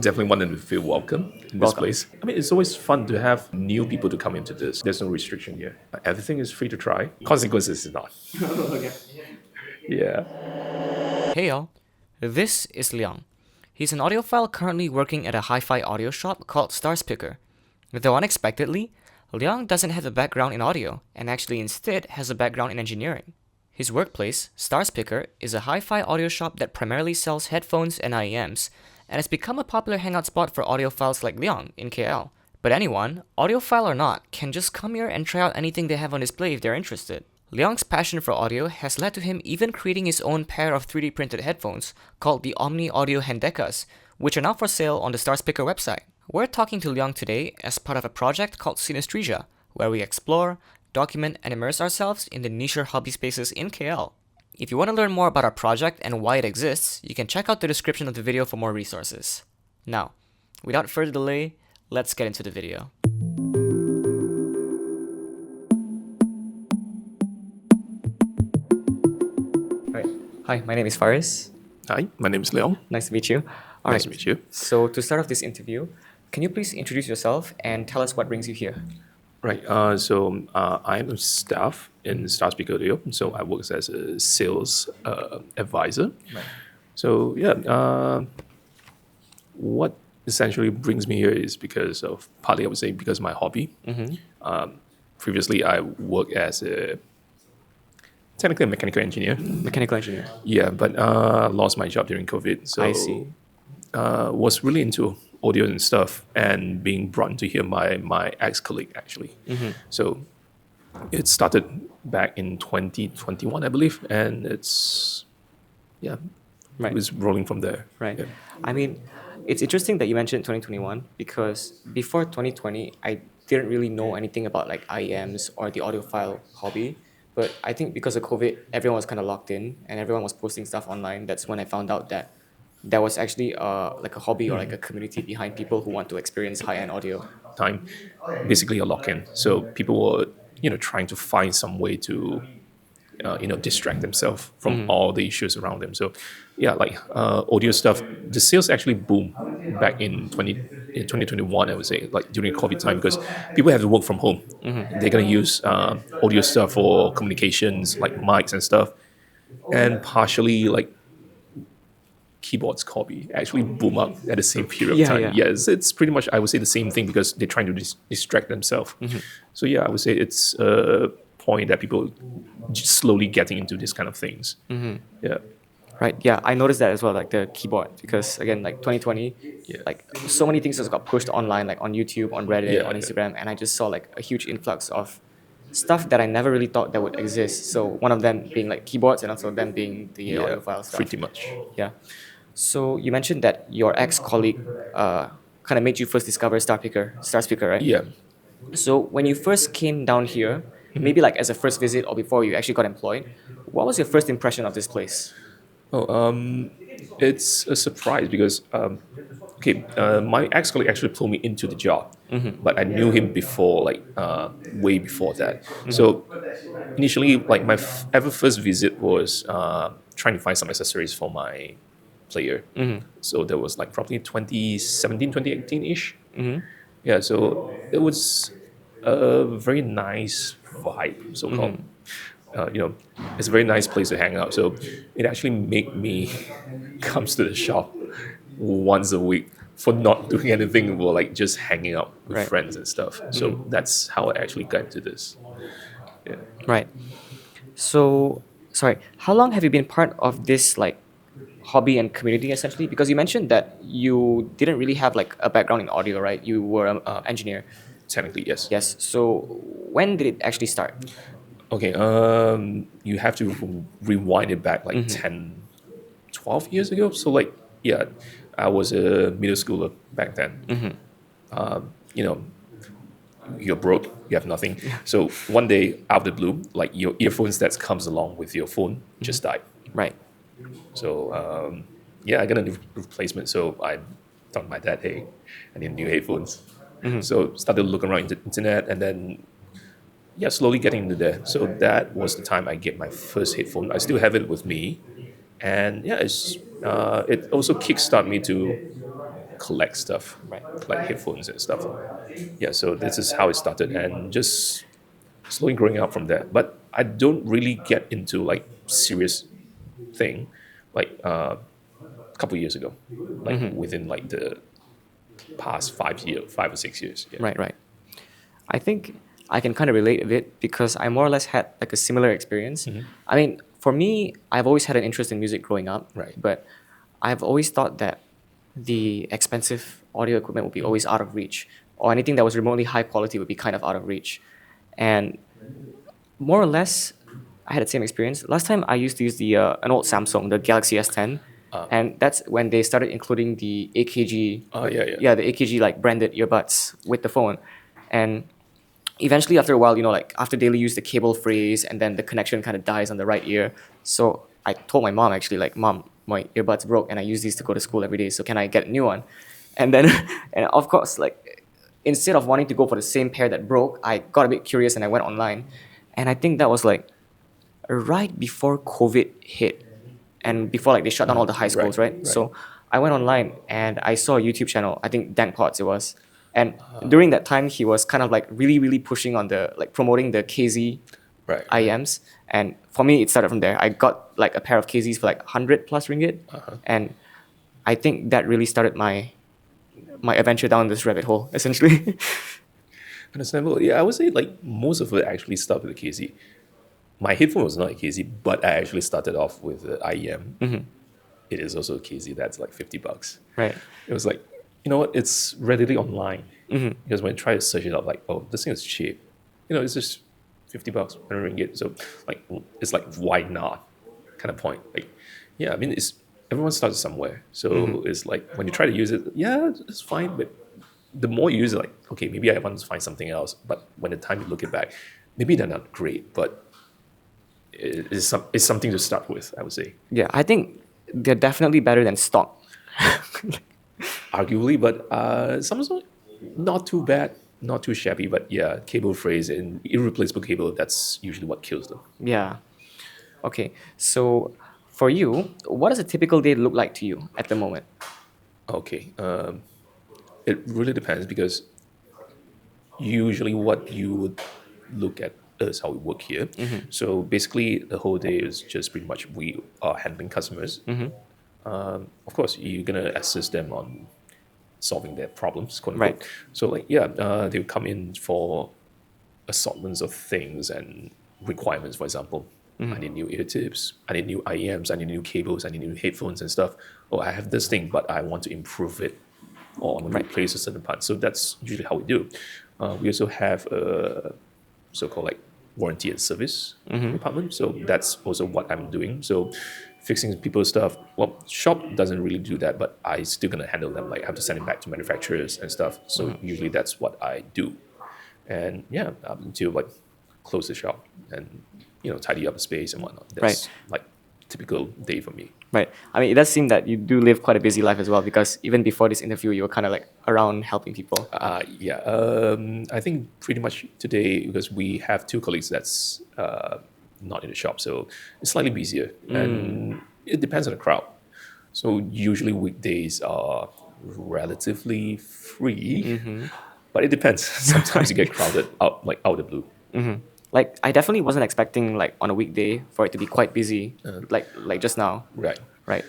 definitely want them to feel welcome in this Welcome. place. I mean, it's always fun to have new people to come into this. There's no restriction here. Everything is free to try. Consequences is not. Okay. Yeah. Hey y'all, this is Liang. He's an audiophile currently working at a hi-fi audio shop called Starspicker. Though unexpectedly, Liang doesn't have a background in audio, and actually instead has a background in engineering. His workplace, Starspicker, is a hi-fi audio shop that primarily sells headphones and IEMs, and has become a popular hangout spot for audiophiles like Liang in KL. But anyone, audiophile or not, can just come here and try out anything they have on display if they're interested. Liang's passion for audio has led to him even creating his own pair of 3D printed headphones called the Omni Audio Hendekas, which are now for sale on the Starspicker website. We're talking to Liang today as part of a project called Synesthesia, where we explore, document, and immerse ourselves in the niche hobby spaces in KL. If you want to learn more about our project and why it exists, you can check out the description of the video for more resources. Now, without further delay, let's get into the video. Alright. Hi, my name is Faris. Hi, my name is Leon. Nice to meet you. Nice to meet you. So to start off this interview, can you please introduce yourself and tell us what brings you here? Right. I'm a staff in Starspicker Audio. So I work as a sales advisor. Right. So what essentially brings me here is because of partly I would say because of my hobby. Previously, I worked as technically a mechanical engineer. Mechanical engineer. Yeah, but lost my job during COVID. So I see. Was really into audio and stuff, and being brought into here by my ex-colleague actually. So it started back in 2021, I believe, and it's Right. it was rolling from there. Right. Yeah. I mean, it's interesting that you mentioned 2021 because before 2020, I didn't really know anything about like IEMs or the audiophile hobby. But I think because of COVID, everyone was kind of locked in and everyone was posting stuff online. That's when I found out that there was actually like a hobby or like a community behind people who want to experience high-end audio. Time, basically a lock-in. So people were trying to find some way to distract themselves from all the issues around them. So audio stuff, the sales actually boomed back in 2021, I would say, like during COVID time, because people have to work from home. They're going to use audio stuff for communications, like mics and stuff, and partially like keyboards copy actually boom up at the same period of time. Yeah. Yes, it's pretty much, I would say, the same thing because they're trying to distract themselves. So I would say it's a point that people just slowly getting into these kind of things. Yeah. Right. Yeah, I noticed that as well, like the keyboard, because again, like 2020, like so many things just got pushed online, like on YouTube, on Reddit, on Instagram, and I just saw like a huge influx of stuff that I never really thought that would exist. So one of them being like keyboards, and also them being the audiophile stuff. Pretty much. Yeah. So you mentioned that your ex-colleague kind of made you first discover Starspicker, right? Yeah. So when you first came down here, maybe like as a first visit or before you actually got employed, what was your first impression of this place? It's a surprise because my ex-colleague actually pulled me into the job, but I knew him before, like way before that. So initially, like my ever first visit was trying to find some accessories for my player. So that was like probably 2017, 2018-ish. Yeah, so it was a very nice vibe, so-called. It's a very nice place to hang out. So it actually made me comes to the shop once a week for not doing anything, but like just hanging out with friends and stuff. So that's how I actually got into this. Yeah. Right. So, sorry, how long have you been part of this like hobby and community essentially? Because you mentioned that you didn't really have like a background in audio, right? You were an engineer. Technically, yes. Yes. So when did it actually start? Okay, you have to rewind it back like 10, 12 years ago. So like, I was a middle schooler back then. You're broke, you have nothing. So one day, out of the blue, like your earphones that comes along with your phone just died. Right. So I got a new replacement. So I told my dad, hey, I need new headphones. So started looking around the internet, and then slowly getting into there. So that was the time I get my first headphone. I still have it with me, and it also kickstarted me to collect stuff, Right. collect headphones and stuff. Yeah, so this is how it started, and just slowly growing up from there. But I don't really get into like serious thing like a couple years ago, like within like the past 5 years, 5 or 6 years. Yeah. Right, right. I think I can kind of relate a bit because I more or less had like a similar experience. I mean, for me, I've always had an interest in music growing up, Right. but I've always thought that the expensive audio equipment would be always out of reach, or anything that was remotely high quality would be kind of out of reach. And more or less, I had the same experience. Last time I used to use the an old Samsung, the Galaxy S10, and that's when they started including the AKG, Yeah. the AKG like branded earbuds with the phone, and eventually after a while, like after daily use, the cable frays and then the connection kind of dies on the right ear. So I told my mom actually, like, Mom, my earbuds broke and I use these to go to school every day. So can I get a new one? And then, and of course, like, instead of wanting to go for the same pair that broke, I got a bit curious and I went online. And I think that was like right before COVID hit and before like they shut down all the high schools, right? So I went online and I saw a YouTube channel, I think Dan Potts it was. And during that time, he was kind of like really, really pushing on the, like promoting the KZ Right. IEMs. And for me, it started from there. I got like a pair of KZs for like 100 plus ringgit. And I think that really started my adventure down this rabbit hole, essentially. Understandable. Yeah, I would say like most of it actually started with the KZ. My headphone was not a KZ, but I actually started off with the IEM. It is also a KZ. That's like $50. Right. It was like, you know what? It's readily online. Because when I try to search it up, like, oh, this thing is cheap. It's just $50, 100 ringgit. So like, it's like, why not? Kind of point. Like, yeah, I mean, everyone starts somewhere. So it's like when you try to use it, yeah, it's fine. But the more you use it, like, okay, maybe I want to find something else. But when the time you look it back, maybe they're not great, but it's something to start with, I would say. Yeah, I think they're definitely better than stock. Arguably, but some not too bad, not too shabby. But yeah, cable frays and irreplaceable cable, that's usually what kills them. Yeah. Okay, so for you, what does a typical day look like to you at the moment? Okay, it really depends because usually what you would look at is how we work here. So basically, the whole day is just pretty much we are handling customers. Of course, you're gonna assist them on solving their problems, quote unquote. Right. So like, yeah, they'll come in for assortments of things and requirements. For example, I need new ear tips, I need new IEMs, I need new cables, I need new headphones and stuff. Or I have this thing, but I want to improve it, or I want to replace a certain part. So that's usually how we do. We also have a so-called like warranty and service department. So that's also what I'm doing. So fixing people's stuff. Well, shop doesn't really do that, but I still gonna handle them. Like I have to send it back to manufacturers and stuff. So usually that's what I do. And yeah, up until like close the shop and tidy up the space and whatnot. That's like typical day for me. Right. I mean, it does seem that you do live quite a busy life as well because even before this interview, you were kind of like around helping people. Yeah. I think pretty much today because we have two colleagues that's not in the shop, so it's slightly busier, and it depends on the crowd. So usually weekdays are relatively free, but it depends. Sometimes you get crowded out of the blue. Like, I definitely wasn't expecting like on a weekday for it to be quite busy, like just now. Right. Right.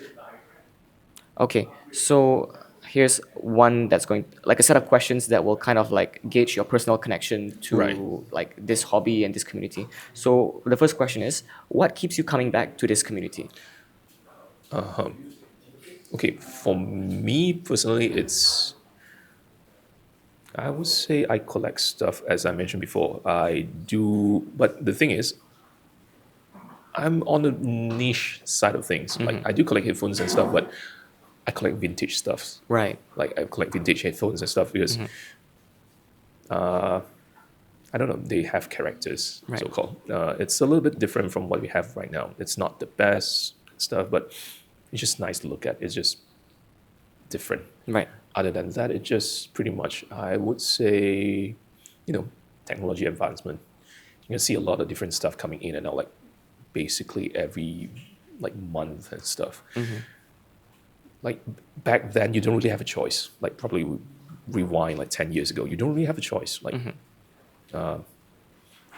Okay, so here's one that's going like a set of questions that will kind of like gauge your personal connection to like this hobby and this community. So the first question is, what keeps you coming back to this community? Okay, for me personally, I would say I collect stuff, as I mentioned before. I do, but the thing is, I'm on the niche side of things. Like I do collect headphones and stuff, but I collect vintage stuff. Right. Like I collect vintage headphones and stuff because I don't know, they have characters, so-called. It's a little bit different from what we have right now. It's not the best stuff, but it's just nice to look at. It's just different. Right. Other than that, it just pretty much, I would say, technology advancement. You can see a lot of different stuff coming in and out, like basically every like month and stuff. like back then you don't really have a choice. Like probably rewind like 10 years ago, you don't really have a choice. Like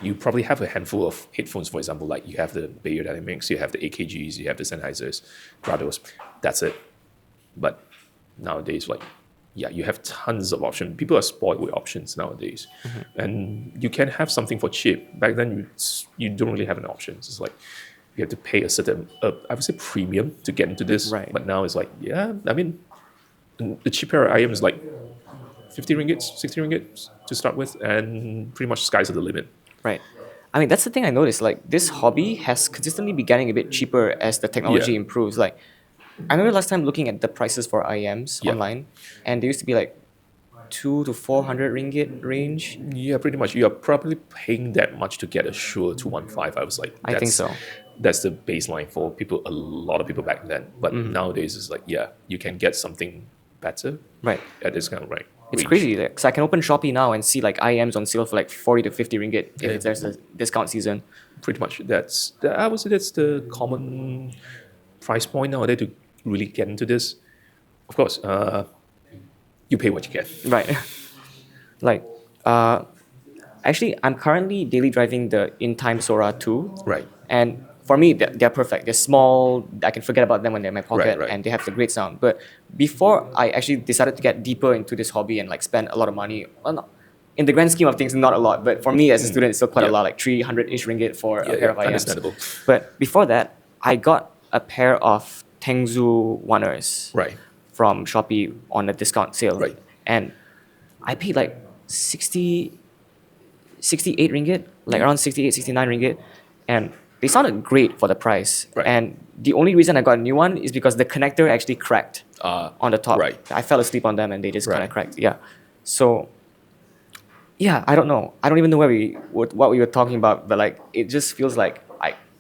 you probably have a handful of headphones, for example, like you have the Bayer Dynamics, you have the AKGs, you have the Sennheisers, Grados. That's it. But nowadays, like, yeah, you have tons of options. People are spoiled with options nowadays, and you can have something for cheap. Back then, you don't really have an option. It's like you have to pay a certain, I would say, premium to get into this. Right. But now it's like, yeah, I mean, the cheaper item is like 50 ringgits, 60 ringgits to start with, and pretty much sky's the limit. Right. I mean, that's the thing I noticed. Like, this hobby has consistently been getting a bit cheaper as the technology Yeah. improves. Like, I remember last time looking at the prices for IEMs Yeah. online, and they used to be like 200 to 400 ringgit range. Yeah, pretty much. You are probably paying that much to get a Shure 215. I was like, I think so. That's the baseline for people, a lot of people back then. But nowadays, it's like, yeah, you can get something better Right. at this kind of range. It's crazy. Like, so I can open Shopee now and see like IEMs on sale for like 40 to 50 ringgit if there's a discount season. Pretty much. I would say that's the common price point nowadays to really get into this. Of course, you pay what you get. Right. Like, actually, I'm currently daily driving the In-Time Sora 2. Right. And for me, they're perfect. They're small. I can forget about them when they're in my pocket, Right. and they have the great sound. But before I actually decided to get deeper into this hobby and like spend a lot of money, well, not, in the grand scheme of things, not a lot. But for me as a student, it's still quite a Yeah. lot, like 300-ish ringgit for a pair of IEMs. Understandable. But before that, I got a pair of Tengzu Oneers Right. from Shopee on a discount sale. Right. And I paid like 68 ringgit, like around 68, 69 ringgit. And they sounded great for the price. Right. And the only reason I got a new one is because the connector actually cracked on the top. right. I fell asleep on them and they just kind Right. of cracked. Yeah. So, yeah, I don't know. I don't even know what we were talking about, but like it just feels like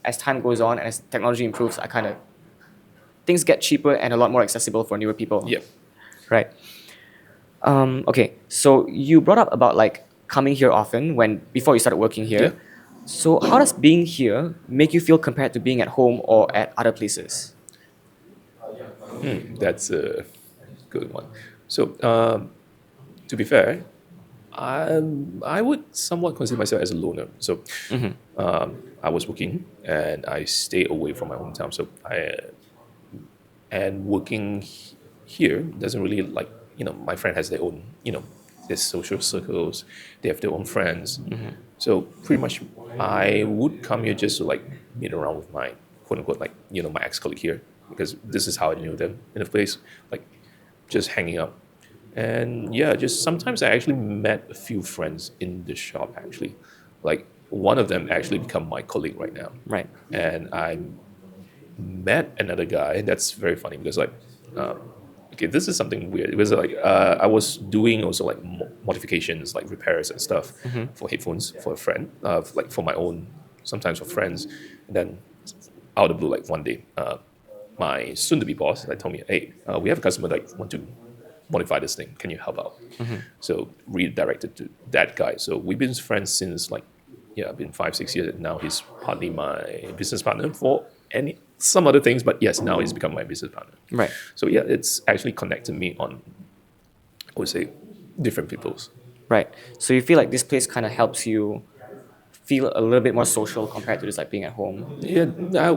as time goes on and as technology improves, things get cheaper and a lot more accessible for newer people. Yeah. Right. Okay. So you brought up about like coming here often before you started working here. Yeah. So how does being here make you feel compared to being at home or at other places? That's a good one. So, to be fair, I would somewhat consider myself as a loner. So, I was working and I stay away from my hometown. So, and working here doesn't really like, my friend has their own, their social circles, they have their own friends. So pretty much I would come here just to like meet around with my quote unquote like, my ex-colleague here, because this is how I knew them in the place, like just hanging out. And yeah, just sometimes I actually met a few friends in the shop actually. Like one of them actually become my colleague right now. Right. And I met another guy. That's very funny because like, okay, this is something weird. It was like I was doing also like modifications, like repairs and stuff for headphones for a friend, like for my own, sometimes for friends. And then out of the blue, like one day, my soon-to-be boss like told me, "Hey, we have a customer that want to modify this thing. Can you help out?" So redirected to that guy. So we've been friends since like, been 5-6 years. Now he's partly my business partner for some other things, but yes, now he's become my business partner. Right. So yeah, it's actually connected me on, I would say, different peoples. Right. So you feel like this place kind of helps you feel a little bit more social compared to just like being at home. Yeah,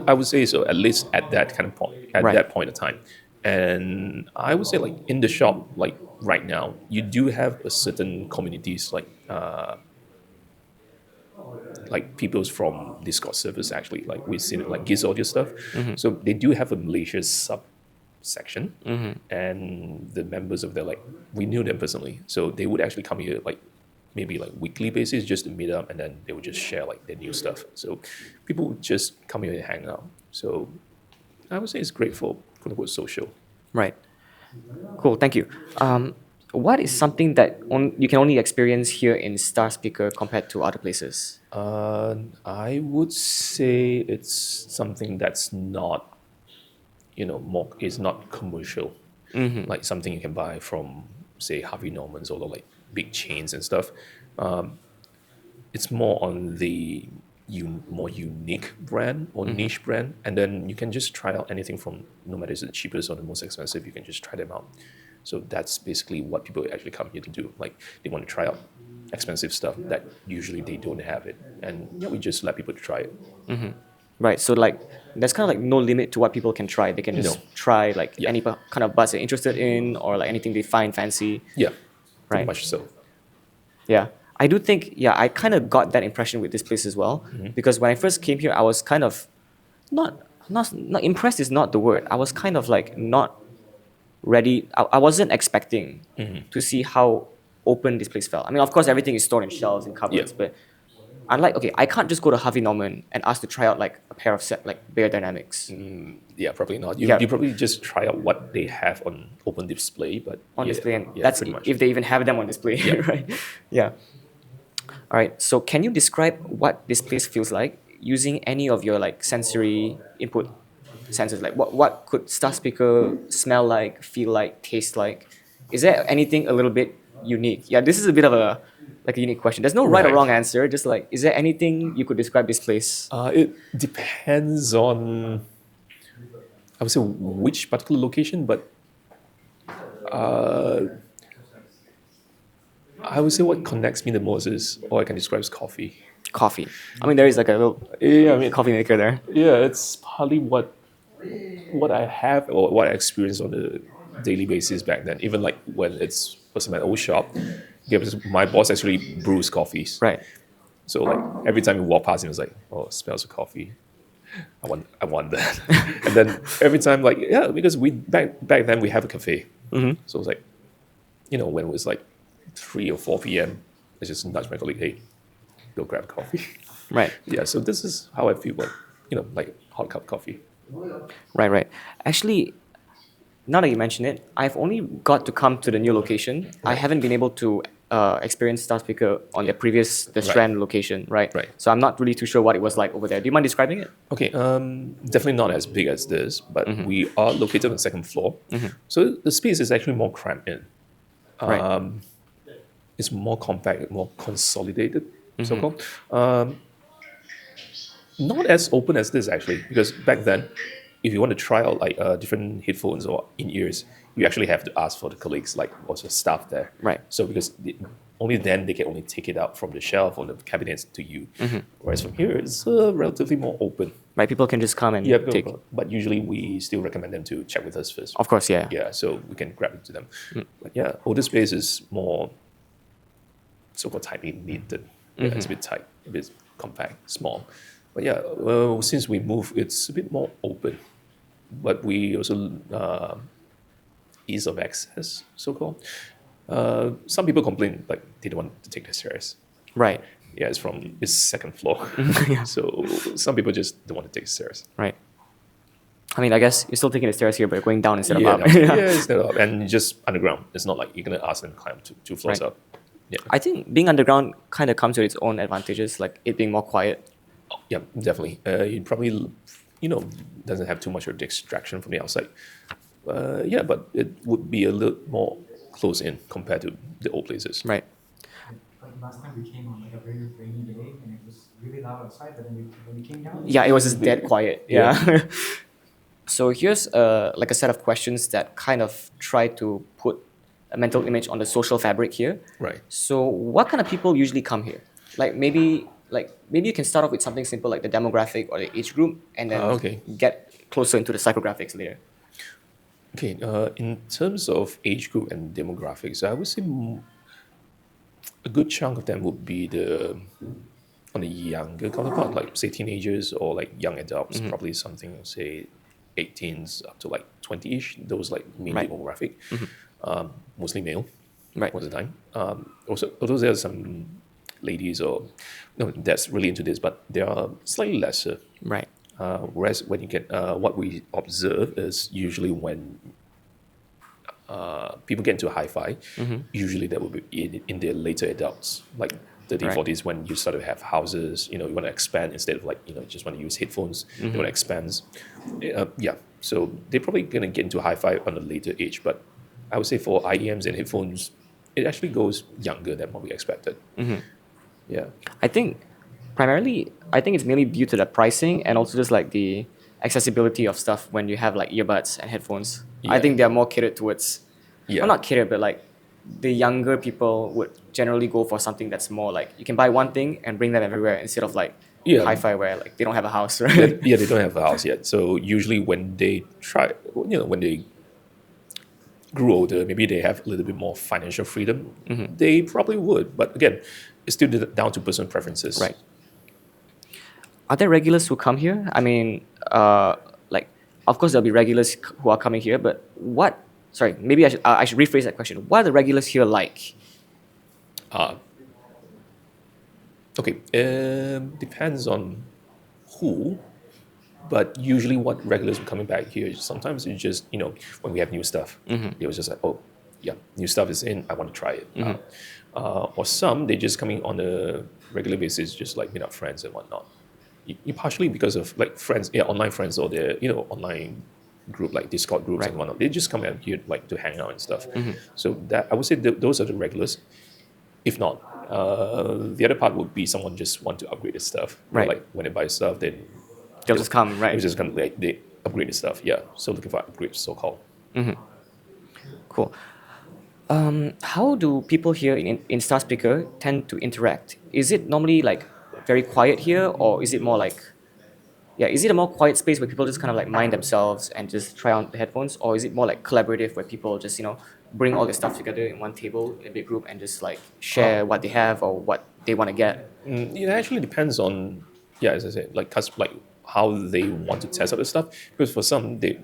I would say so, at least at that kind of point, at Right. that point of time. And I would say like in the shop, like right now, you do have a certain communities like people's from Discord servers actually, like we've seen it like Giz Audio stuff. So they do have a Malaysia sub section, and the members of there, like we knew them personally, so they would actually come here like maybe like weekly basis just to meet up, and then they would just share like their new stuff. So people would just come here and hang out. So I would say it's great for quote unquote social. Right. Cool. Thank you. What is something that you can only experience here in Starspicker compared to other places? I would say it's something that's not, more is not commercial. Like something you can buy from, say, Harvey Norman's or like big chains and stuff. It's more on the more unique brand or niche brand, and then you can just try out anything from, no matter is it the cheapest or the most expensive, you can just try them out. So that's basically what people actually come here to do. Like they want to try out expensive stuff that usually they don't have it, and yeah, we just let people try it. Right. So like there's kind of like no limit to what people can try. They can just No. try like Yeah. any kind of buds they're interested in or like anything they find fancy. Yeah, pretty Right. much so. Yeah. I do think, yeah, I kind of got that impression with this place as well. Because when I first came here, I was kind of not impressed is not the word. I was kind of like not ready. I wasn't expecting to see how open this place felt. I mean, of course, everything is stored in shelves and cupboards, Yeah. but unlike, okay, I can't just go to Harvey Norman and ask to try out like a pair of set like Bear Dynamics Yeah, probably not. You, Yeah. you probably just try out what they have on open display, but on yeah, display, and yeah, that's pretty much. if they even have them on display, right? Yeah. All right. So, can you describe what this place feels like using any of your like sensory input senses? Like, what could Starspicker smell like, feel like, taste like? Is there anything a little bit unique? Yeah, this is a bit of a like a unique question. There's no right or Right. wrong answer. Just like, is there anything you could describe this place? It depends on, I would say, which particular location, but I would say what connects me the most is, all I can describe as coffee. Coffee. I mean, there is like a little Yeah, I mean, coffee maker there. yeah, it's partly what I have or what I experience on a daily basis back then. Even like when it's was in my old shop, yeah, because my boss actually brews coffees. Right. So like every time you walk past him, it's like, oh, it smells of coffee. I want that. And then every time, like, yeah, because we back then we have a cafe. So it's like, when it was like 3 or 4 p.m., I just nudge my colleague, hey, go grab coffee. Right. Yeah, so this is how I feel about, like hot cup coffee. Right, right. Actually, now that you mention it, I've only got to come to the new location. I haven't been able to experience Starspicker on the previous, the Strand location, right? Right. So I'm not really too sure what it was like over there. Do you mind describing it? Okay, definitely not as big as this, but we are located on the second floor. So the space is actually more cramped in. Right. It's more compact, more consolidated, so-called. Not as open as this actually, because back then, if you want to try out like different headphones or in-ears, you actually have to ask for the colleagues, like also staff there. Right. So because only then they can only take it out from the shelf or the cabinets to you. Whereas from here, it's relatively more open. Right, people can just come and Yeah, take. but usually we still recommend them to check with us first. Of course, yeah. Yeah, so we can grab it to them. But yeah, older space is more so-called tightly knitted. Yeah, it's a bit tight, a bit compact, small. But yeah, well, since we moved, it's a bit more open. But we also ease of access, so-called. Some people complain like they don't want to take the stairs. Right, Yeah, it's second floor. So some people just don't want to take the stairs. right. I mean, I guess you're still taking the stairs here, but you're going down instead Yeah, of no, up. yeah, it's not up. And just underground. It's not like you're going to ask them to climb two floors Right. up. Yeah. I think being underground kind of comes with its own advantages, like it being more quiet. Yeah, definitely. You probably, doesn't have too much of distraction from the outside. Yeah, but it would be a little more close in compared to the old places. Right. Like last time we came on like a very rainy day and it was really loud outside, but then when we came down, Yeah, it was just dead quiet. Yeah. So here's like a set of questions that kind of try to put a mental image on the social fabric here. Right. So what kind of people usually come here? Maybe you can start off with something simple like the demographic or the age group, and then Okay. get closer into the psychographics later. Okay, in terms of age group and demographics, I would say a good chunk of them would be on the younger counterpart, like say teenagers or like young adults, probably something say 18s up to like 20-ish, those like main Right. demographic, mostly male Right. most of the time. Also, although there are some ladies or no, that's really into this, but they are slightly lesser. Right. Whereas when you get what we observe is usually when people get into hi-fi, usually that will be in their later adults, like 30s, Right. 40s, when you start to have houses, you want to expand instead of like, just want to use headphones, you want to expand. Yeah, so they're probably going to get into hi-fi on a later age, but I would say for IEMs and headphones, it actually goes younger than what we expected. Yeah. I think primarily, I think it's mainly due to the pricing and also just like the accessibility of stuff when you have like earbuds and headphones. I Yeah. think they're more catered towards, Yeah. well, not catered, but like the younger people would generally go for something that's more like you can buy one thing and bring them everywhere instead of like Yeah. hi-fi where like they don't have a house, right? Yeah, they don't have a house yet. So usually when they try, when they grew older, maybe they have a little bit more financial freedom. They probably would, but again, it's still down to personal preferences. Right. Are there regulars who come here? I mean, like, of course there'll be regulars who are coming here, but what? Sorry, maybe I should rephrase that question. What are the regulars here like? Okay, depends on who, but usually what regulars are coming back here, sometimes it's just, when we have new stuff, they was just like, oh, yeah, new stuff is in, I want to try it. Or some, they just coming on a regular basis, just like meet up friends and whatnot. You partially because of like friends, online friends or their, online group, like Discord groups Right. and whatnot. They just come out here like to hang out and stuff. So that I would say those are the regulars. If not, the other part would be someone just want to upgrade the stuff. Right. Like when they buy stuff, then They'll just come, right? It's just kind of like they upgrade the stuff. Yeah. So looking for upgrades, so called. Cool. How do people here in Starspicker tend to interact? Is it normally like very quiet here, or is it more like, is it a more quiet space where people just kind of like mind themselves and just try on the headphones, or is it more like collaborative where people just bring all their stuff together in one table in a big group and just like share what they have or what they want to get? It actually depends on, as I said, like how they want to test out the stuff. Because for some, they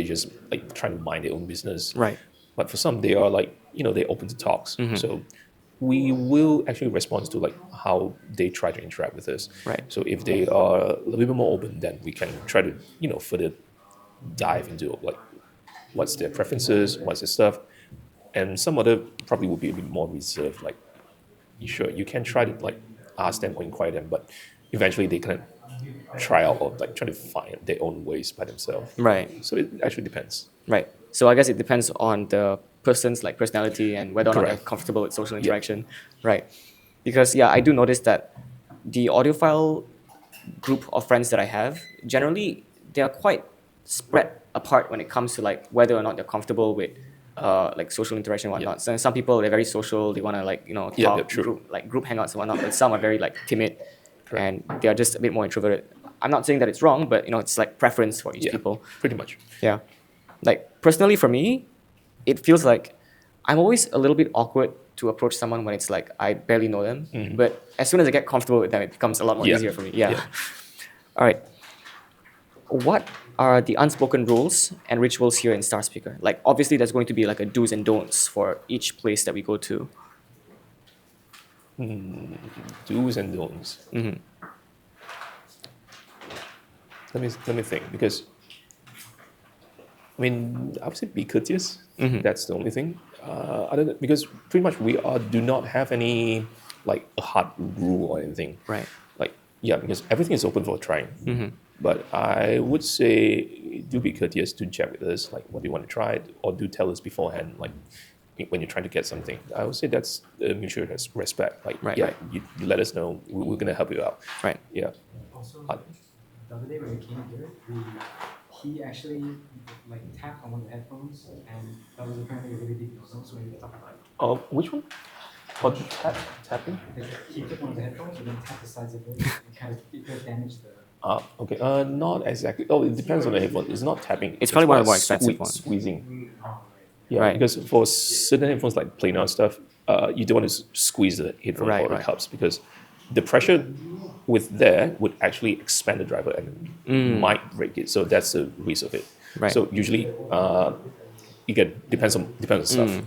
just like trying to mind their own business. Right. But for some, they are like, they're open to talks. So we will actually respond to like how they try to interact with us. Right. So if they are a little bit more open, then we can try to, further dive into like what's their preferences, what's their stuff. And some other probably will be a bit more reserved. Like, you can try to like ask them or inquire them, but eventually they kind of try out or like try to find their own ways by themselves. Right. So it actually depends. Right. So I guess it depends on the person's like personality and whether or not they're Correct. comfortable with social interaction. Right. Because I do notice that the audiophile group of friends that I have, generally they are quite spread apart when it comes to like whether or not they're comfortable with like social interaction and whatnot. So some people they're very social, they wanna like, talk, Yeah, true. group hangouts and whatnot, but some are very like timid and they are just a bit more introverted. I'm not saying that it's wrong, but it's like preference for each Yeah, people. pretty much. Yeah. Like personally for me, it feels like I'm always a little bit awkward to approach someone when it's like I barely know them. But as soon as I get comfortable with them, it becomes a lot more Yeah. easier for me. Yeah. Yeah. All right. What are the unspoken rules and rituals here in Starspicker? Like obviously there's going to be like a do's and don'ts for each place that we go to. Do's and don'ts. Let me think, because I would say be courteous. That's the only thing. Because pretty much we do not have any like a hard rule or anything. Right. Like because everything is open for trying. But I would say do be courteous to chat with us, like what do you want to try, or do tell us beforehand, like when you're trying to get something. I would say that's mutual respect. Like Right. you let us know, we're gonna help you out. Right. Yeah. Also, Uh, the other day when we came here, he actually like tapped on one of the headphones, and that was apparently a really big no-no. So we talked about it. Which one? Oh, tapping? Like, he took one of the headphones and then tapped the sides of it and kind of it could damage the. Okay. Not exactly. Oh, it depends on the headphone. It's not tapping. It's probably one of the more more expensive ones. Squeezing. Oh, right. Yeah, Right. because for certain headphones like planar stuff, you don't want to squeeze the headphone Right, or the right. cups, because the pressure with there would actually expand the driver and might break it. So that's the risk of it. Right. So usually, depends on stuff.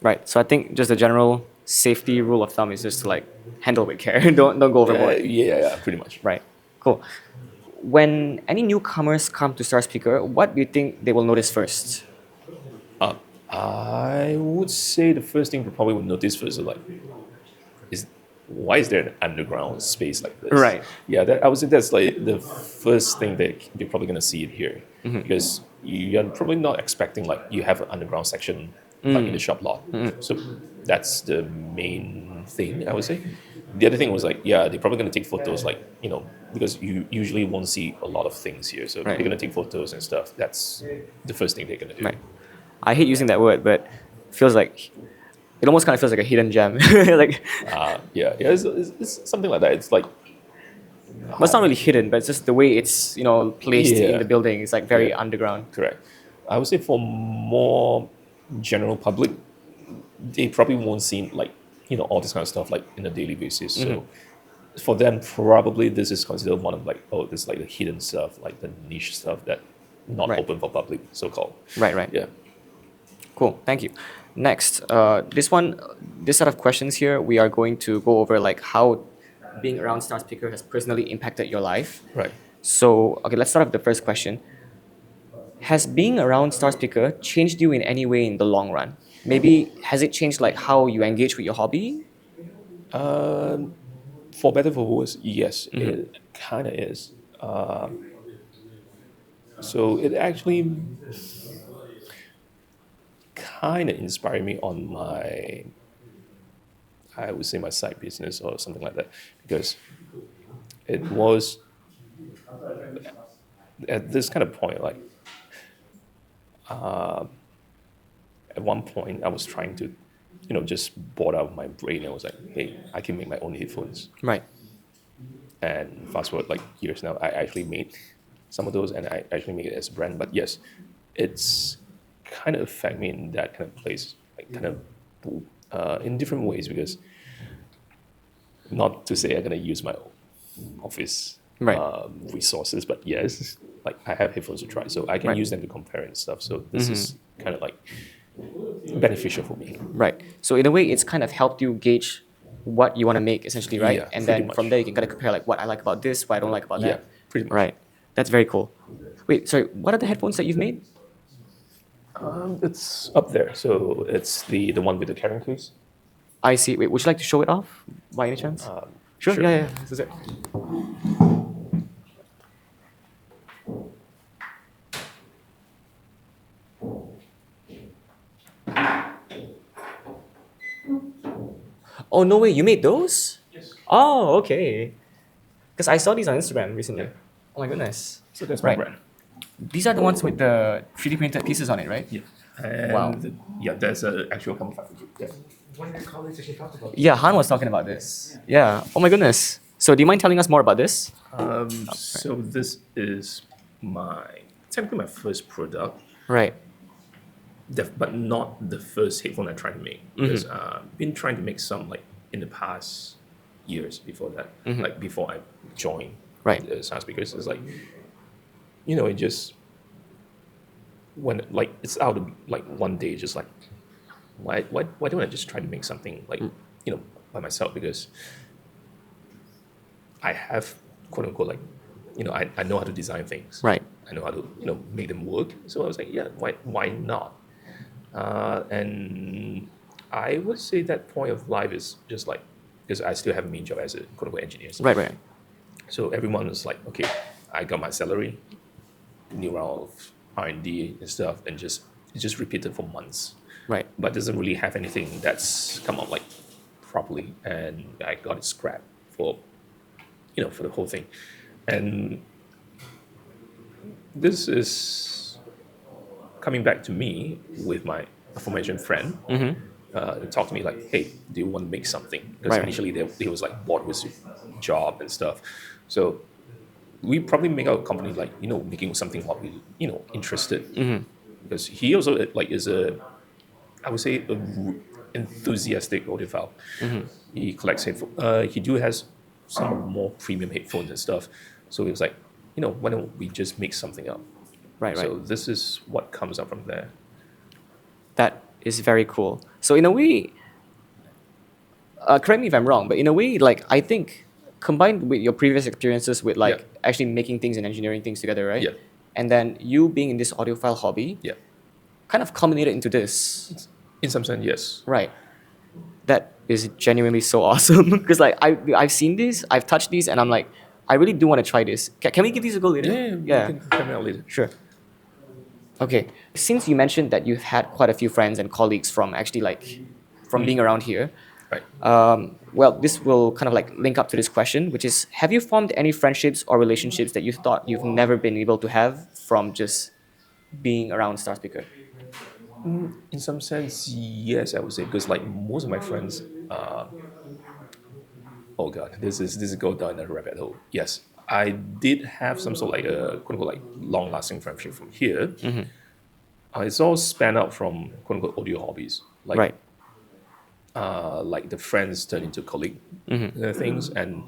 Right. So I think just the general safety rule of thumb is just to like handle with care. don't go overboard. Yeah, pretty much. Right. Cool. When any newcomers come to Starspicker, what do you think they will notice first? I would say the first thing they probably would notice first is like, why is there an underground space like this? Right. Yeah, I would say that's like the first thing that you're probably gonna see it here, because you're probably not expecting like you have an underground section like in the shop lot. So that's the main thing I would say. The other thing was like, yeah, they're probably gonna take photos, like because you usually won't see a lot of things here, so Right. they're gonna take photos and stuff. That's the first thing they're gonna do. Right. I hate using that word, but feels like it almost kind of feels like a hidden gem. Like, Yeah, it's something like that. It's like well, it's not really hidden, but it's just the way it's placed in Yeah. the building. It's like very Yeah. underground. correct. I would say for more general public, they probably won't see like all this kind of stuff like in a daily basis. So for them, probably this is considered one of like, oh, this is like the hidden stuff, like the niche stuff that not Right. open for public, so called. Right. Right. Yeah. Cool. Thank you. Next, this set of questions here, we are going to go over like how being around Starspicker has personally impacted your life. Right. So, okay, let's start with the first question. Has being around Starspicker changed you in any way in the long run? Maybe has it changed like how you engage with your hobby? For better for worse, yes, it kind of is. So it actually kind of inspired me on my, I would say, my side business or something like that, because it was at this kind of point, like at one point I was trying to, just bored out of my brain. I was like, hey, I can make my own headphones. Right. And fast forward like years now, I actually made some of those, and I actually made it as a brand. But yes, it's kind of affect me in that kind of place, like kind of in different ways, because not to say I'm gonna use my office Right. resources, but yes, like I have headphones to try, so I can Right. use them to compare and stuff. So this is kind of like beneficial for me. Right. So in a way, it's kind of helped you gauge what you want to make, essentially, right? Yeah, And pretty then much. from there, you can kind of compare like what I like about this, what I don't like about Yeah, that. pretty much. Right. That's very cool. Wait, sorry. What are the headphones that you've made? It's up there, so it's the one with the carrying case. I see. Wait, would you like to show it off by any chance? Sure. sure. Yeah. This is it. Oh no way! You made those? Yes. Oh, okay. Because I saw these on Instagram recently. Oh my goodness. So that's my Right. brand. These are the ones with the 3D printed pieces on it, right? Yeah. And Wow. Yeah, there's an actual company. Yeah. One of your colleagues actually talked about Yeah, Han was talking about this. Yeah. Oh my goodness. So do you mind telling us more about this? So this is technically my first product, Right. but not the first headphone I tried to make, because I've been trying to make some like in the past years before that, like before I joined Right. the Starspicker. It's like, it just when like it's out of like one day, just like why don't I just try to make something like by myself, because I have quote unquote like I know how to design things, Right. I know how to make them work. So I was like, yeah, why not? And I would say that point of life is just like, because I still have a main job as a quote unquote engineer. Right. So everyone was like, okay, I got my salary, new round of R&D and stuff, and it's just repeated for months, Right. but doesn't really have anything that's come out like properly, and I got it scrapped for for the whole thing. And this is coming back to me with my aforementioned friend. Talk to me like, hey, do you want to make something? Because Right. initially he was like bored with his job and stuff. So we probably make our company like making something what we interested. Because he also like is I would say enthusiastic audiophile. He collects headphones. He has some more premium headphones and stuff. So he was like, why don't we just make something up? Right. So this is what comes up from there. That is very cool. So in a way, correct me if I'm wrong, but in a way, like I think combined with your previous experiences with like Yeah. actually making things and engineering things together, right? Yeah. And then you being in this audiophile hobby, Yeah. kind of culminated into this. In some sense, yes. Right. That is genuinely so awesome. Because like I've seen these, I've touched these, and I'm like, I really do want to try this. Can we give these a go later? Yeah. We can come out later. Sure. Okay, since you mentioned that you've had quite a few friends and colleagues from actually like from being around here, Right. well, this will kind of like link up to this question, which is, have you formed any friendships or relationships that you thought you've never been able to have from just being around Starspicker? In some sense, yes, I would say, because like most of my friends, oh god, this is go down a rabbit hole. Yes, I did have some sort of like a quote unquote like long lasting friendship from here. It's all span out from quote unquote audio hobbies, Right. like the friends turn into colleague things, and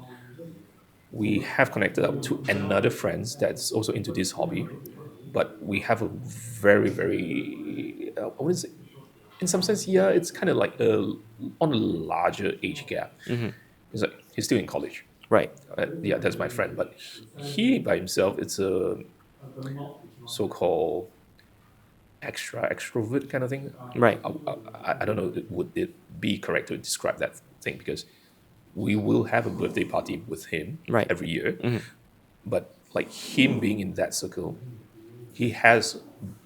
we have connected up to another friends that's also into this hobby, but we have a very I wouldn't say, in some sense, yeah, it's kind of like on a larger age gap. He's like he's still in college. Right. Yeah, that's my friend, but he by himself, it's a so-called extrovert kind of thing. Right. I don't know, would it be correct to describe that thing, because we will have a birthday party with him Right. every year, but like him being in that circle, he has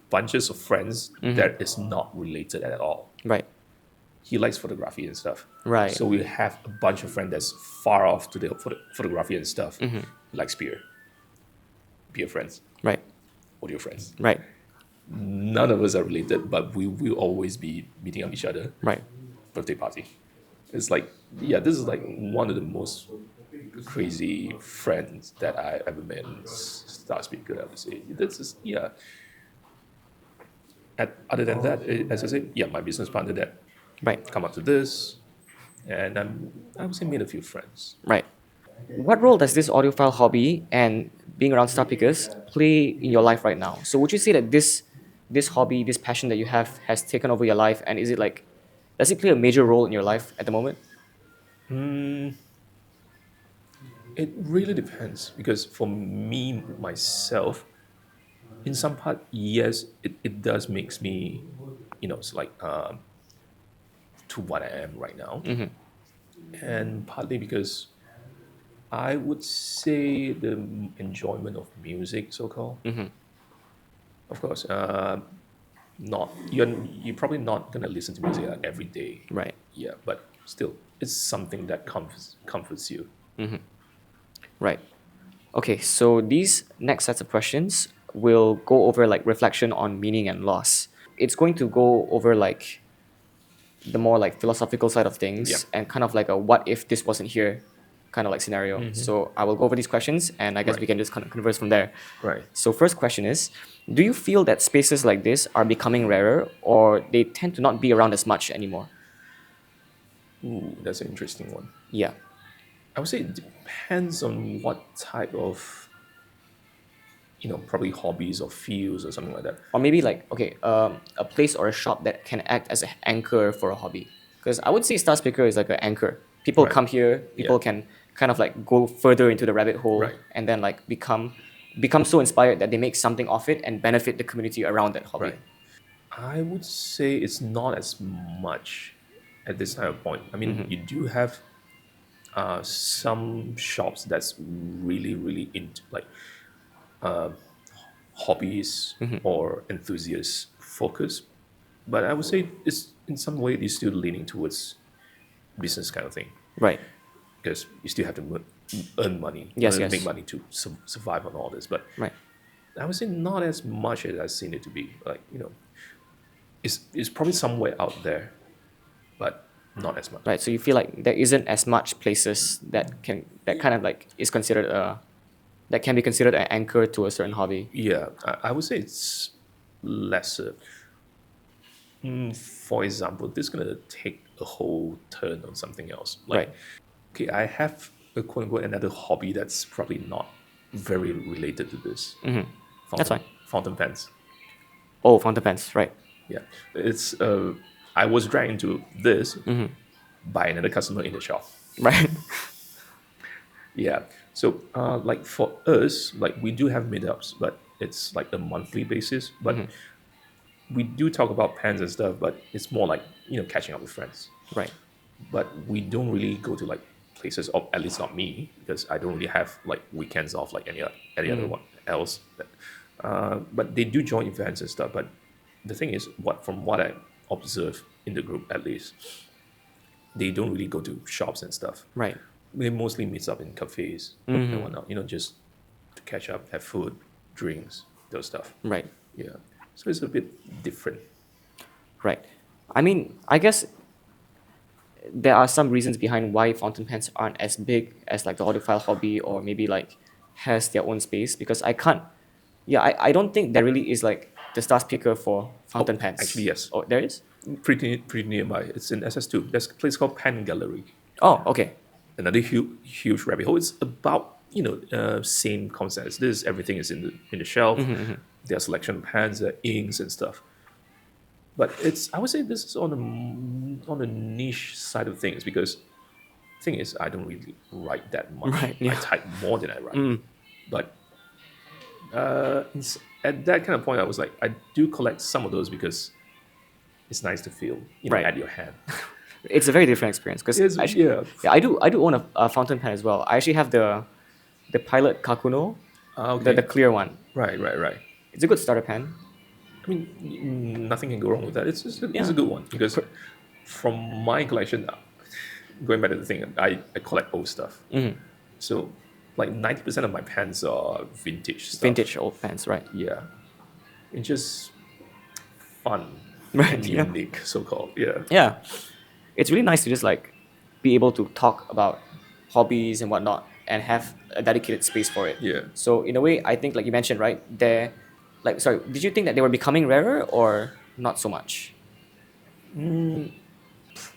bunches of friends that is not related at all. Right. He likes photography and stuff. Right. So we have a bunch of friends that's far off to the photography and stuff. He likes beer friends, Right. audio friends. Right. None of us are related, but we will always be meeting up each other. Right. Birthday party. It's like, yeah, this is like one of the most crazy friends that I ever met in Starspicker, I would say. This is, yeah. Other than that, as I said, yeah, my business partner that Right. come up to this, and I would say made a few friends. Right. What role does this audiophile hobby and being around star pickers play in your life right now? So would you say that this hobby, this passion that you have has taken over your life, and is it like, does it play a major role in your life at the moment? It really depends, because for me myself, in some part, yes, it does makes me, it's like to what I am right now, and partly because I would say the enjoyment of music, so called. Of course, not you're probably not gonna listen to music like every day. Right. Yeah, but still, it's something that comforts you. Right. Okay, so these next sets of questions will go over like reflection on meaning and loss. It's going to go over like the more like philosophical side of things, Yeah. and kind of like a what if this wasn't here kind of like scenario. So I will go over these questions, and I guess we Right. can just kind of converse from there. Right. So first question is, do you feel that spaces like this are becoming rarer, or they tend to not be around as much anymore? Ooh, that's an interesting one. Yeah. I would say it depends on what type of, probably hobbies or fields or something like that. Or maybe like, okay, a place or a shop that can act as an anchor for a hobby. Because I would say Starspicker is like an anchor. People Right. come here, people Yeah. can kind of like go further into the rabbit hole, Right. and then like become so inspired that they make something of it and benefit the community around that hobby. Right. I would say it's not as much at this time of point. I mean, you do have some shops that's really into like hobbies or enthusiast focus, but I would say it's in some way it's still leaning towards business kind of thing, Right. because you still have to earn money, Yes, yes. make money to survive on all this. But Right. I would say not as much as I've seen it to be. Like, it's probably somewhere out there, but not as much. Right. So you feel like there isn't as much places that kind of like is considered that can be considered an anchor to a certain hobby. Yeah, I would say it's lesser. For example, this is gonna take a whole turn on something else. Like, Right. okay, I have a quote unquote another hobby that's probably not very related to this. That's fine. Fountain pens. Oh, fountain pens. Right. Yeah, it's I was dragged into this by another customer in the shop. Right. Yeah. So, like for us, like we do have meetups, but it's like a monthly basis. But we do talk about pens and stuff, but it's more like catching up with friends. Right. But we don't really go to like places, or at least not me, because I don't really have like weekends off like any other one else. But they do join events and stuff. But the thing is, from what I observe in the group at least, they don't really go to shops and stuff. Right. They mostly meet up in cafes and whatnot. Just to catch up, have food, drinks, those stuff. Right. Yeah. So it's a bit different. Right. I mean, I guess there are some reasons behind why fountain pens aren't as big as like the audiophile hobby, or maybe like has their own space, because I can't. Yeah, I don't think there really is like the Starspicker for fountain pens. actually, yes. Oh, there is? Pretty nearby. It's in SS2. There's a place called Pen Gallery. Oh, okay. Another huge rabbit hole. It's about same concept as this. Everything is in the shelf. There's selection of pens, inks and stuff. But I would say this is on the niche side of things, because thing is I don't really write that much. Right, yeah. I type more than I write. But at that kind of point, I was like, I do collect some of those because it's nice to feel Right. at your hand. It's a very different experience because It's- yeah. I do own a fountain pen as well. I actually have the Pilot Kakuno, Okay. the clear one. Right. It's a good starter pen. I mean, nothing can go wrong with that. It's a Yeah. good one, because from my collection, going back to the thing, I collect old stuff. So, like 90% of my pens are vintage stuff. Vintage old pens, right? Yeah. It's just fun. Right, And yeah. unique, so called. Yeah. Yeah, it's really nice to just like be able to talk about hobbies and whatnot and have a dedicated space for it. Yeah. So in a way, I think like you mentioned, right? Sorry, did you think that they were becoming rarer or not so much?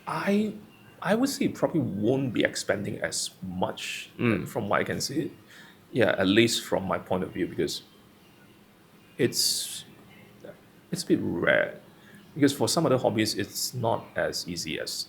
I would say it probably won't be expanding as much from what I can see. Yeah, at least from my point of view, because it's a bit rare. Because for some other hobbies, it's not as easy as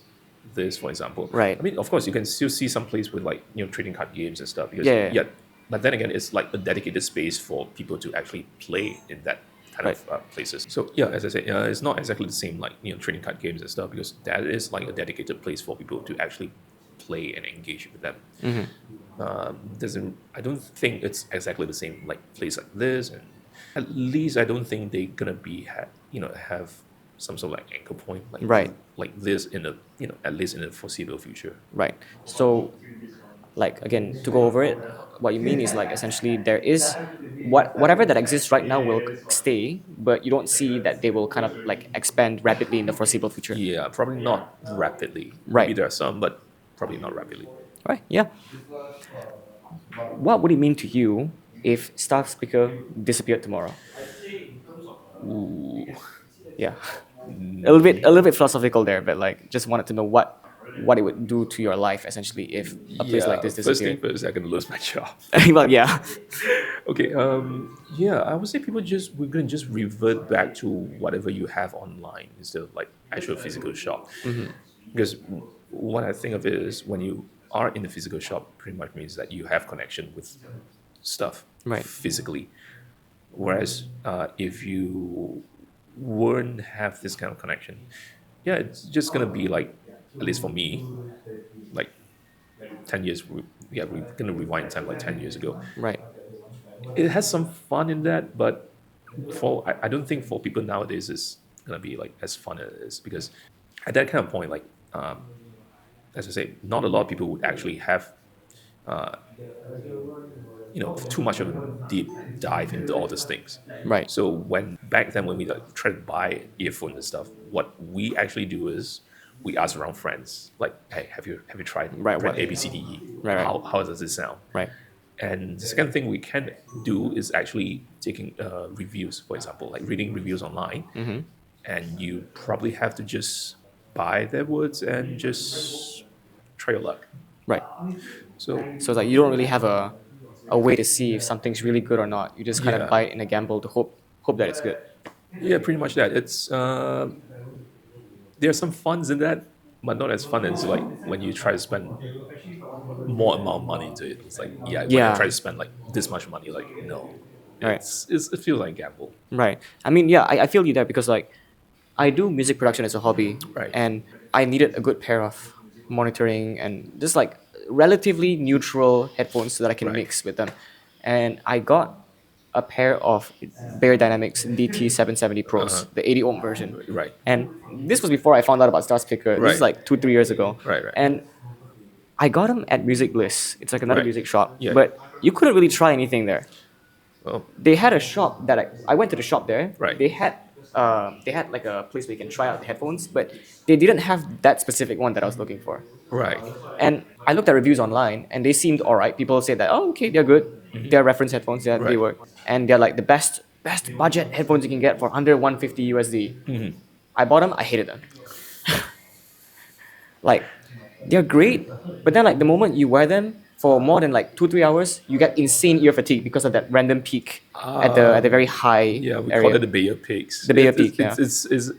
this, for example. Right. I mean, of course, you can still see some place with like trading card games and stuff. Because Yeah. but then again, it's like a dedicated space for people to actually play in that kind of places. So yeah, as I said, it's not exactly the same like trading card games and stuff, because that is like a dedicated place for people to actually play and engage with them. I don't think it's exactly the same like place like this, and at least I don't think they're gonna have some sort of like anchor point like this in the at least in the foreseeable future. Right. So, like again, to go over it, what you mean is like essentially there is whatever that exists right now will stay, but you don't see that they will kind of like expand rapidly in the foreseeable future. Yeah, probably not rapidly. Right. Maybe there are some, but probably not rapidly. Right. Yeah. What would it mean to you if Starspicker disappeared tomorrow? Ooh. Yeah. A little bit philosophical there, but like just wanted to know what it would do to your life essentially if a place like this First thing disappeared. first, I'm gonna lose my job. Well, yeah. Okay. Yeah, I would say we're gonna just revert back to whatever you have online instead of like actual physical shop. Because what I think of it is, when you are in the physical shop, pretty much means that you have connection with stuff Right. physically. Whereas if you won't have this kind of connection, yeah, it's just gonna be like, at least for me, like 10 years. We're gonna rewind time like 10 years ago. Right. It has some fun in that, but I don't think for people nowadays it's gonna be like as fun as it is, because at that kind of point, like as I say, not a lot of people would actually have too much of a deep dive into all these things. Right. So back then when we like try to buy earphones and stuff, what we actually do is we ask around friends, like, hey, have you tried Right, brand what- A B C D E? Right, right. How does it sound? Right. And the second thing we can do is actually taking reviews, for example, like reading reviews online. And you probably have to just buy their words and just try your luck. Right. So So it's like you don't really have a way to see if something's really good or not. You just kind Yeah. of buy it in a gamble to hope that it's good. yeah, pretty much that. It's there's some funs in that, but not as fun as like when you try to spend more amount of money into it. It's like when you Yeah. try to spend like this much money, like no, Right. it feels like a gamble. Right. I mean, yeah, I feel you there because like I do music production as a hobby, Right. and I needed a good pair of monitoring and just like relatively neutral headphones so that I can Right. mix with them. And I got a pair of Bayer Dynamics DT770 Pros, the 80 ohm version. Right. And this was before I found out about Starspicker. This is Right. like 2-3 years ago. Right, right. And I got them at Music Bliss. It's like another Right. music shop. Yeah. But you couldn't really try anything there. Oh, They had a shop that I went to the shop there. Right. They had like a place where you can try out the headphones, but they didn't have that specific one that I was looking for. right. And I looked at reviews online, and they seemed alright. People said that, oh, okay, they're good. They're reference headphones. Yeah, they Right. work, and they're like the best budget headphones you can get for under 150 USD. I bought them. I hated them. Like, they're great, but then like the moment you wear them for more than like 2-3 hours, you get insane ear fatigue because of that random peak at the very high Yeah, we area. call it the Bayer Pigs. The Bayer It's- Peak, yeah.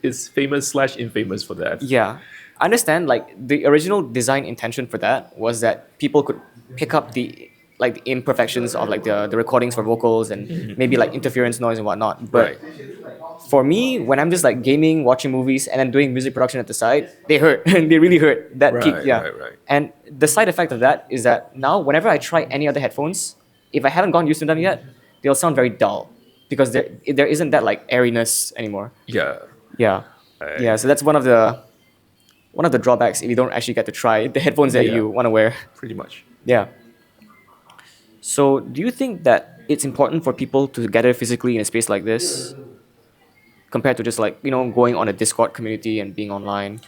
It's famous / infamous for that. Yeah. I understand like the original design intention for that was that people could pick up the like the imperfections of like the recordings for vocals and maybe like interference noise and whatnot. But Right. for me, when I'm just like gaming, watching movies, and then doing music production at the side, they hurt. They really hurt. That peak, Right, yeah. right. And the side effect of that is that now whenever I try any other headphones, if I haven't gotten used to them yet, they'll sound very dull because there isn't that like airiness anymore. Yeah. Yeah. Right. Yeah, so that's one of the drawbacks if you don't actually get to try the headphones that Yeah. you want to wear. Pretty much. Yeah. So, do you think that it's important for people to gather physically in a space like this compared to just like, going on a Discord community and being online?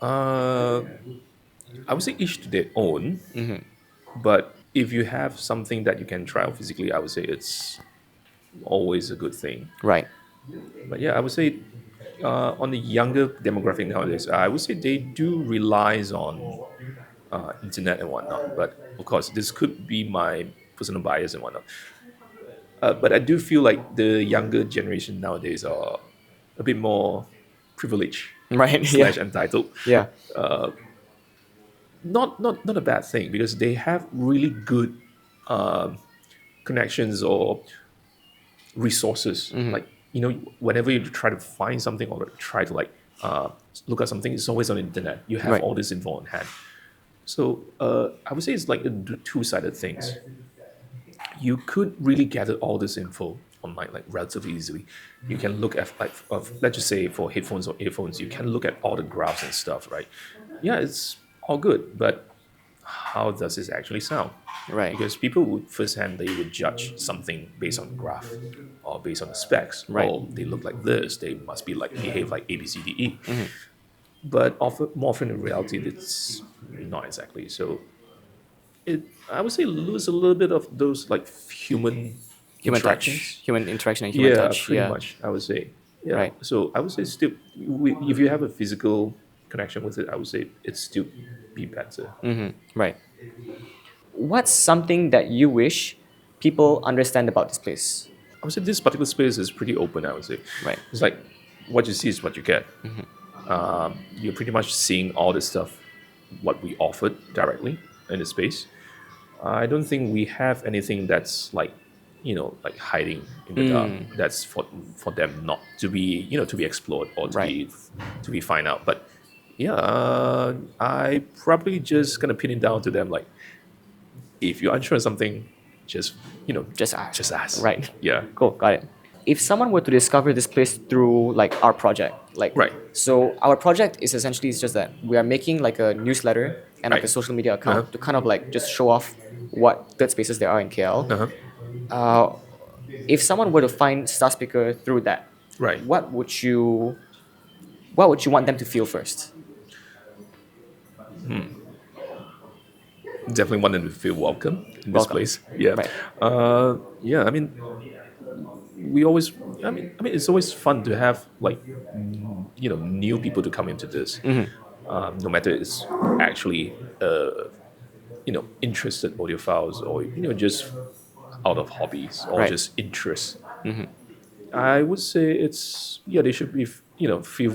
I would say each to their own. But if you have something that you can try out physically, I would say it's always a good thing. Right. But yeah, I would say on the younger demographic nowadays, I would say they do relies on internet and whatnot. But of course, this could be my personal bias and whatnot. But I do feel like the younger generation nowadays are a bit more privileged Right. / Yeah. entitled. Yeah. Not a bad thing because they have really good connections or resources. Like whenever you try to find something or try to like look at something, it's always on the internet. You have Right. all this info on hand. So I would say it's like two-sided things. You could really gather all this info online like relatively easily. You can look at like let's just say for headphones or earphones, you can look at all the graphs and stuff, right? Yeah, it's all good, but how does this actually sound? Right. Because people would firsthand they would judge something based on the graph or based on the specs. Right. Oh, they look like this. They must be like behave like A B C D E. But more often in reality, it's not exactly. So I would say lose a little bit of those like human Human touch. interactions. Human interaction and human Yeah, touch. pretty Yeah. much. I would say. Yeah. Right. So I would say still, if you have a physical connection with it, I would say it's still be better. Right. What's something that you wish people understand about this place? I would say this particular space is pretty open. I would say. Right. It's like what you see is what you get. You're pretty much seeing all the stuff what we offered directly in the space. I don't think we have anything that's like like hiding in the dark. That's for them not to be to be explored or Right. to be find out. But yeah, I probably just gonna pin it down to them like if you're unsure of something, just Just ask. just ask. Right. Yeah. Cool, got it. If someone were to discover this place through like our project, like Right. So our project is essentially it's just that we are making like a newsletter and like a Right. social media account Uh-huh. to kind of like just show off what third spaces there are in KL. Uh-huh. If someone were to find Starspicker through that, Right. what would you want them to feel first? Definitely want them to feel welcome in this Welcome. place. Yeah. Right. Yeah. I mean, we always. I mean, it's always fun to have like, new people to come into this. No matter it's actually, interested audiophiles or just out of hobbies or Right. just interests. I would say they should be feel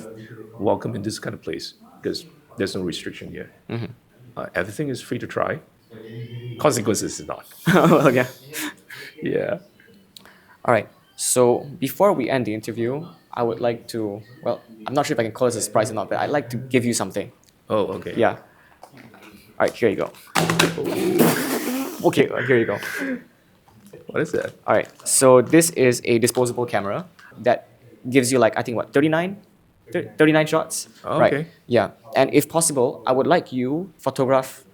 welcome in this kind of place because there's no restriction here. Everything is free to try. Consequences is not. Well, yeah. Yeah. All right. So before we end the interview, I would like to. Well, I'm not sure if I can call this a surprise or not, but I'd like to give you something. Oh, okay. Yeah. All right. Here you go. Okay. Here you go. What is that? All right. So this is a disposable camera that gives you like I think what 39 shots. Oh, Right. okay. Yeah. And if possible, I would like you photograph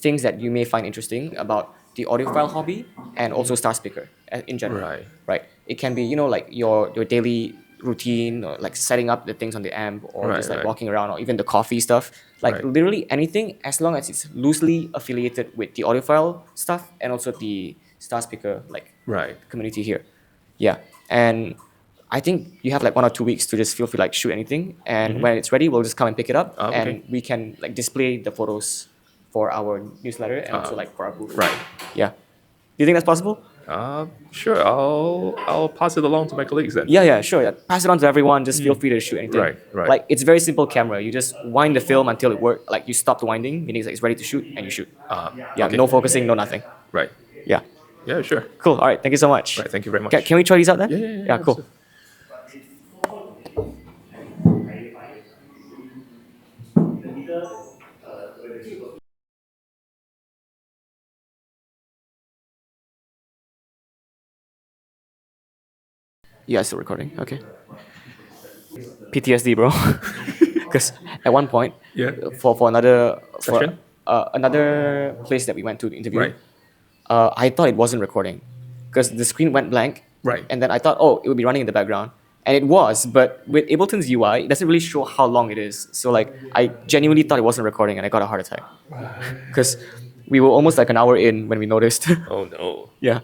things that you may find interesting about the audiophile hobby and also Starspicker in general. Right. Right. It can be like your daily routine or like setting up the things on the amp or Right, just like right. walking around or even the coffee stuff. Like Right. literally anything as long as it's loosely affiliated with the audiophile stuff and also the Starspicker like Right. community here. Yeah. And I think you have like 1 or 2 weeks to just feel free like shoot anything. And when it's ready, we'll just come and pick it up Okay. and we can like display the photos for our newsletter and also like for our booth. Right. Yeah. Do you think that's possible? Sure. I'll pass it along to my colleagues then. Yeah, sure. Yeah. Pass it on to everyone. Just feel free to shoot anything. Right, right. Like it's very simple camera. You just wind the film until it works. Like you stop the winding, meaning it's ready to shoot, and you shoot. Yeah, okay. no focusing, no nothing. Right. Yeah. Yeah. Sure. Cool. All right. Thank you so much. Right. Thank you very much. Can we try these out then? Yeah. Cool. Yeah, still recording. Okay. PTSD, bro. Because at one point, Yeah. for Session? another place that we went to interview, Right. I thought it wasn't recording because the screen went blank. Right. And then I thought, oh, it would be running in the background, and it was. But with Ableton's UI, it doesn't really show how long it is. So like, I genuinely thought it wasn't recording, and I got a heart attack because we were almost like an hour in when we noticed. Oh no. Yeah.